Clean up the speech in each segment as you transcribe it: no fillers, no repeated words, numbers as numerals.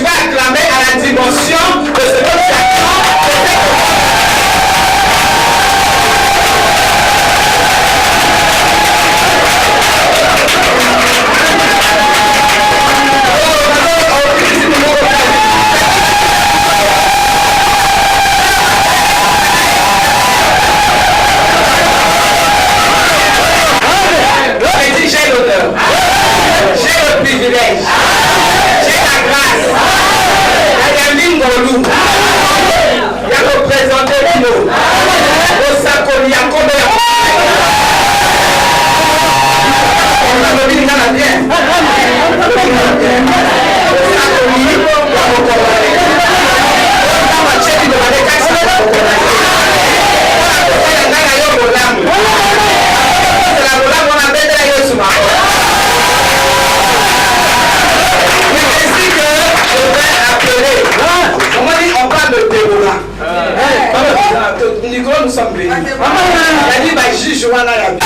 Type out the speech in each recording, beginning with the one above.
acclamer à la dimension de ce que tu attends. J'ai l'honneur, j'ai le privilège, j'ai la grâce, il y a Lingolou, il y a représenté Kino, Osakoli, il y a combien on a le bilan à bien. On parle de Déborah. Nicolas, nous sommes bénis. Il a dit, bah, juge, voilà la vie.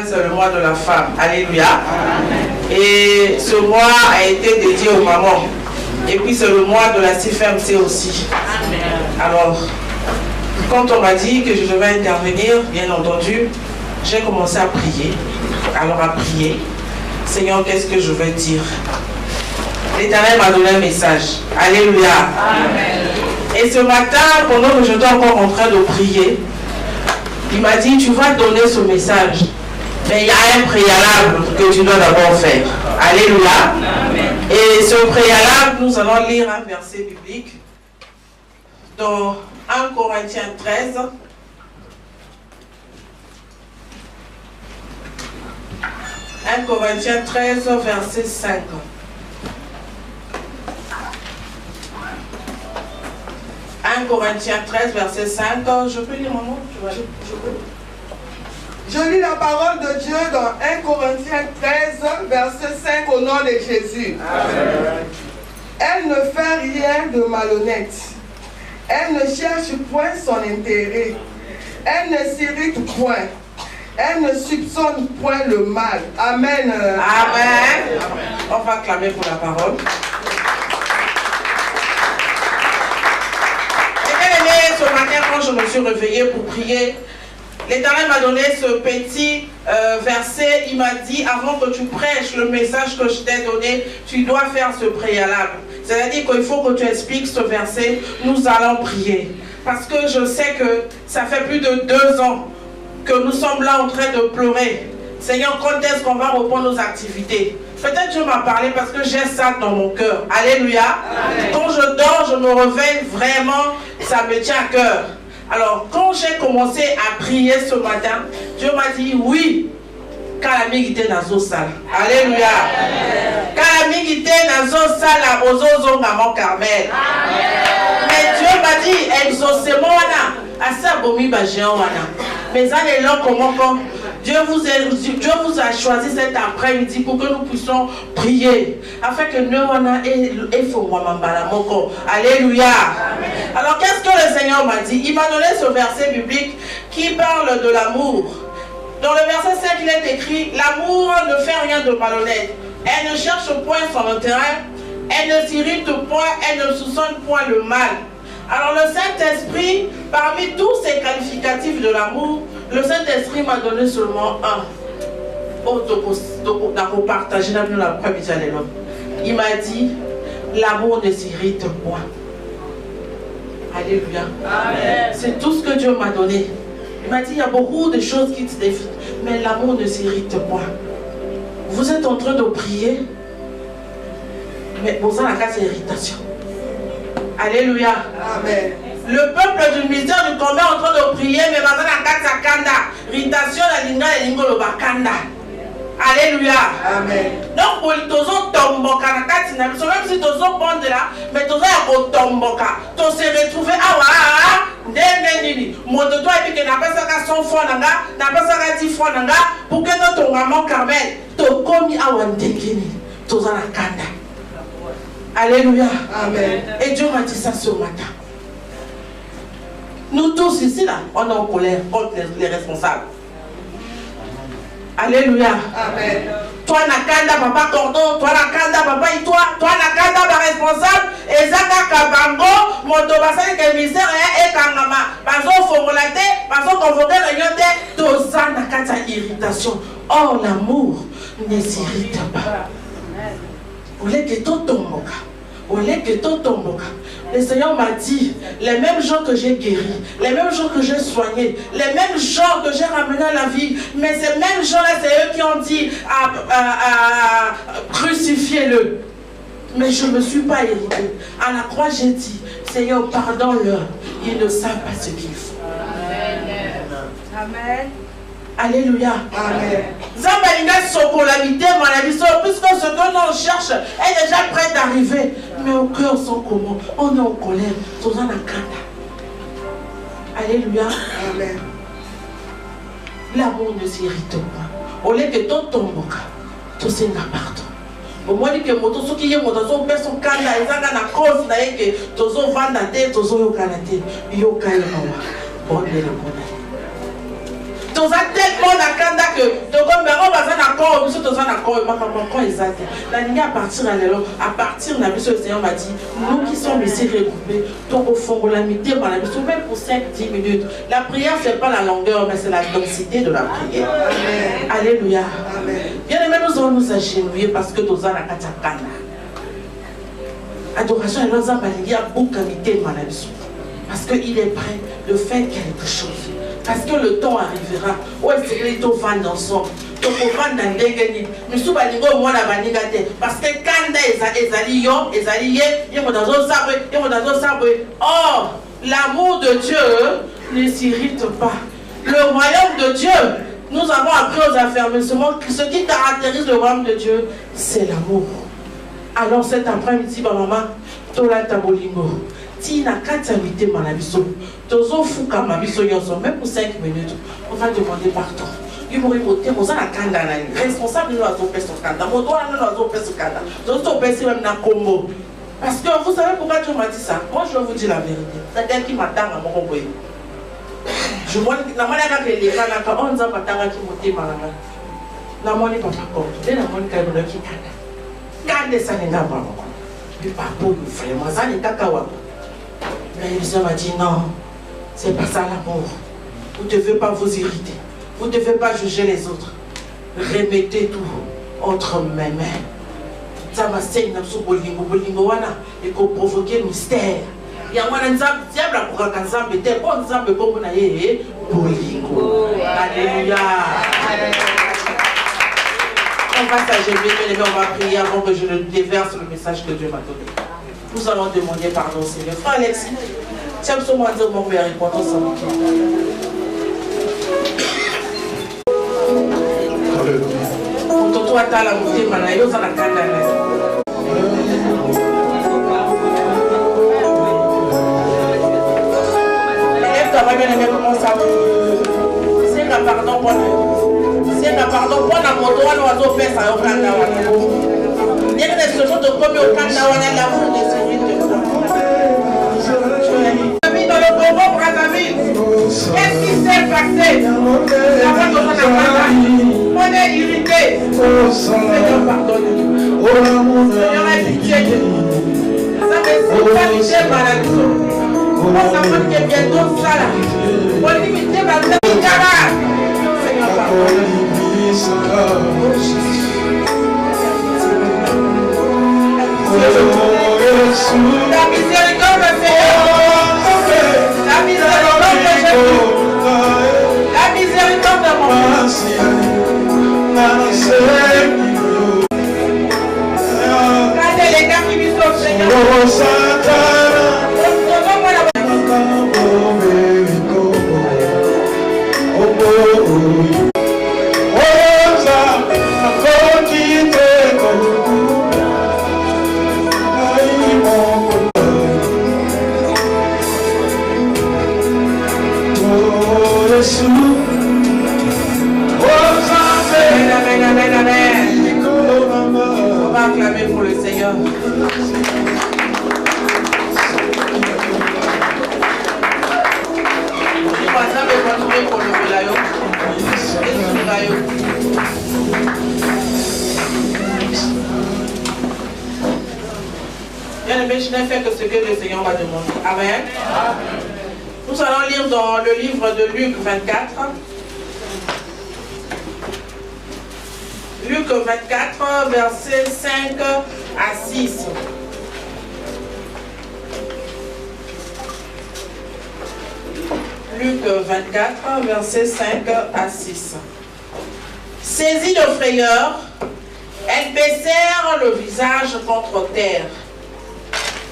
C'est le mois de la femme. Alléluia. Et ce mois a été dédié aux mamans. Et puis c'est le mois de la CFMC aussi. Alors, quand on m'a dit que je devais intervenir, bien entendu, j'ai commencé à prier. Alors à prier, Seigneur, qu'est-ce que je vais dire? L'Éternel m'a donné un message. Alléluia. Amen. Et ce matin, pendant que j'étais encore en train de prier, il m'a dit, tu vas donner ce message. Mais il y a un préalable que tu dois d'abord faire. Alléluia. Amen. Et ce préalable, nous allons lire un verset biblique dans 1 Corinthiens 13. 1 Corinthiens 13, verset 5. 1 Corinthiens 13, verset 5. Je peux lire mon nom? Je lis la parole de Dieu dans 1 Corinthiens 13, verset 5 au nom de Jésus. Amen. Elle ne fait rien de malhonnête. Elle ne cherche point son intérêt. Elle ne s'irrite point. Elle ne soupçonne point le mal. Amen. Amen. On va clamer pour la parole. Ce matin, quand je me suis réveillée pour prier, l'Éternel m'a donné ce petit verset. Il m'a dit, avant que tu prêches le message que je t'ai donné, tu dois faire ce préalable. C'est-à-dire qu'il faut que tu expliques ce verset. Nous allons prier. Parce que je sais que ça fait plus de 2 ans que nous sommes là en train de pleurer. Seigneur, quand est-ce qu'on va reprendre nos activités? Peut-être Dieu m'a parlé parce que j'ai ça dans mon cœur. Alléluia. Amen. Quand je dors, je me réveille vraiment, ça me tient à cœur. Alors, quand j'ai commencé à prier ce matin, Dieu m'a dit oui. Calamité nazo sal. Alléluia. Calamité nazo sal à Ozozo Maman Carmel. Mais Dieu m'a dit exaucement bomi ba géant wana. Mais allez là comment Dieu vous a choisi cet après-midi pour que nous puissions prier afin que nous wana et faut mambala moko. Alléluia. Alors qu'est-ce que le Seigneur m'a dit? Il m'a donné ce verset biblique qui parle de l'amour. Dans le verset 5, il est écrit: l'amour ne fait rien de malhonnête. Elle ne cherche point son intérêt. Elle ne s'irrite point. Elle ne soupçonne point le mal. Alors le Saint-Esprit, parmi tous ces qualificatifs de l'amour, le Saint-Esprit m'a donné seulement un. Il m'a dit: l'amour ne s'irrite point. Alléluia. C'est tout ce que Dieu m'a donné. Il m'a dit: il y a beaucoup de choses qui te défient, mais l'amour ne s'irrite point. Vous êtes en train de prier, mais pour ça, la case c'est irritation. Alléluia. Amen. Le peuple du ministère du combat est en train de prier, mais maintenant la case c'est kanda. Irritation, la linga, la lingo, le bakanda. Alléluia. Amen. Donc, pour les tozo tomboka, même si tozo bonde là, mais tozo yako tomboka, to se retrouver awa, ndenge nini, moto toi et puis que n'a pas ça 100 francs nanga, n'a pas ça 10 francs nanga, pour que ton maman Carmel, to komi awa ndenge nini, tozo na kanda. Alléluia. Amen. Et Dieu m'a dit ça ce matin. Nous tous ici là, on est en colère contre les responsables. Alléluia. Amen. Toi nakanda papa cordon, toi nakanda papa et toi nakanda ba responsable ezaka kabango moto basali ke misère et kangama bazo formulaté bazo convoquer réunion te toza nakata irritation. Or l'amour ne s'irrite pas. Olé que totomboka. Olé que totomboka. Le Seigneur m'a dit, les mêmes gens que j'ai guéris, les mêmes gens que j'ai soignés, les mêmes gens que j'ai ramenés à la vie, mais ces mêmes gens-là, c'est eux qui ont dit crucifiez-le. Mais je ne me suis pas irrité. À la croix, j'ai dit, Seigneur, pardonne-leur. Ils ne savent pas ce qu'il faut. Amen. Alléluia. Amen. Puisque ce que l'on cherche est déjà prêt d'arriver. Mais au cœur sans comment, on est en colère. Alléluia. Amen. L'amour ne s'irrite pas. Au lieu que tout tombe, tout s'est pardon. Au moins que moto ce qui est moto son personne kanda ezanga na cause na yeke tozo vanda te tozo yokana te yokaye mawa. Bonne le bonne. Toza tellement na kanda que togo mbero baza na corps biso toza na corps makambo ko ezate. La ligne à partir à l'élo à partir na biso le Seigneur m'a dit nous qui sommes ici regroupés toko fongola mité par la biso même pour 5-10 minutes. La prière c'est pas la longueur mais c'est la densité de la prière. Amen. Alléluia. Amen. Bien aimé, nous allons nous agenouiller parce que toza na kata kanda. Adoration et nous avons balingi à boukamité par la biso. Parce qu'il est prêt de faire quelque chose. Parce que le temps arrivera. Où est-ce que les gens vendent ensemble? Parce que or, l'amour de Dieu ne s'irrite pas. Le royaume de Dieu, nous avons appris aux affermissements que ce qui caractérise le royaume de Dieu, c'est l'amour. Alors cet après-midi, maman, tola tabolingo. Tina katamite manabiso. Tozo fuka mabiso yoso. Même pour 5 minutes, on va demander pardon. Il m'aurait voté pour ça la kanda. Responsable de l'oiseau pèse son kanda. Mon doigt de l'oiseau pèse son kanda. Tozo pèse même na combo. Parce que vous savez pourquoi Dieu m'a dit ça? Moi je vais vous dire la vérité. C'est-à-dire qu'il m'attend à mon combo. Je vois la manière que les gens on nous a m'attend à qui monter malanga. La monnaie pas comme. Dès la monnaie qu'elle nous qui kanda. Kanda ça n'est pas bon. Il pas beau vraiment ça n'est pas kawa. Mais le Seigneur m'a dit non, c'est pas ça l'amour. Vous ne devez pas vous irriter. Vous ne devez pas juger les autres. Remettez tout entre mes mains. Ça m'a saigné dans ce bolingo. Bolingo wana et qu'on provoquer mystère. Il y a un diable pour un ensemble. Il y a un ensemble comme on a dit bolingo. Alléluia. On va s'agenouiller, on va prier avant que je ne déverse le message que Dieu m'a donné. Nous allons demander pardon, Seigneur. Frère Alexis, tu aimes seulement dire mon père, répondons ça. Toto atala mutema na yo za na kanda na. Lève ta ça va bien aimer comment ça va. C'est un pardon pour nous. C'est un pardon pour la moto, on va faire ça au Canada. Il y a des choses de comme au Canada, on a l'amour de celui de toi. Dans le Congo, Brazzaville, qu'est-ce qui s'est passé? On est irrité. Seigneur, pardonne-nous. Seigneur, aie pitié de nous. Ça me fait pas maladie. On s'en que bientôt ça là. On limite ma vie. Seigneur, pardonne-nous. La miséricorde de Seigneur. La miséricorde de Jésus. La miséricorde de mon Dieu. Regardez les gars qui vivent au Seigneur. On va acclamer pour le Seigneur. Ça va continuer pour le Bélayo. Bien aimé, je n'ai fait que ce que le Seigneur m'a demandé. Amen. Nous allons lire dans le livre de Luc 24. Luc 24, versets 5 à 6. Luc 24, versets 5 à 6. Saisis de frayeur, elles baissèrent le visage contre terre.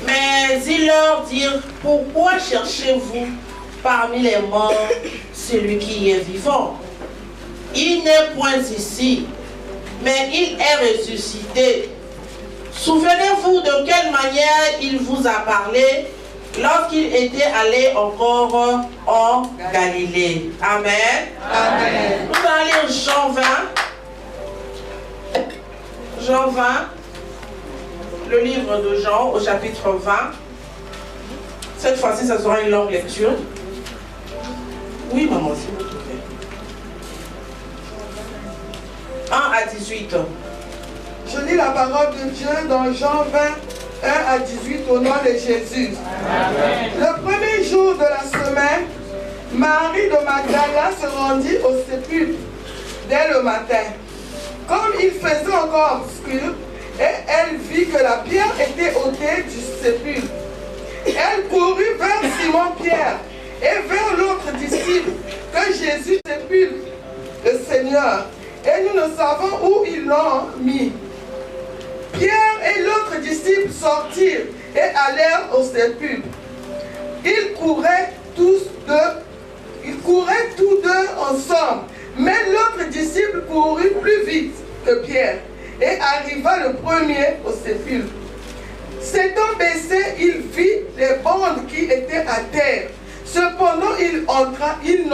Mais ils leur dirent, pourquoi cherchez-vous parmi les morts celui qui est vivant? Il n'est point ici, mais il est ressuscité. Souvenez-vous de quelle manière il vous a parlé lorsqu'il était allé encore en Galilée. Amen. Amen. Nous allons lire Jean 20. Jean 20, le livre de Jean au chapitre 20. Cette fois-ci, ça sera une longue lecture. Oui, maman, s'il vous plaît. 1 à 18. Je lis la parole de Dieu dans Jean 20, 1 à 18 au nom de Jésus. Amen. Le premier jour de la semaine, Marie de Magdala se rendit au sépulcre dès le matin. Comme il faisait encore obscur, et elle vit que la pierre était ôtée du sépulcre. Elle courut vers Simon-Pierre et vers l'autre disciple que Jésus sépulcre le Seigneur. Et nous ne savons où ils l'ont mis. Pierre et l'autre disciple sortirent et allèrent au sépulcre. Ils couraient tous deux ensemble. Mais l'autre disciple courut plus vite que Pierre et arriva le premier au sépulcre. S'étant baissé, il vit les bandes qui étaient à terre. Cependant, il entra, il n'entra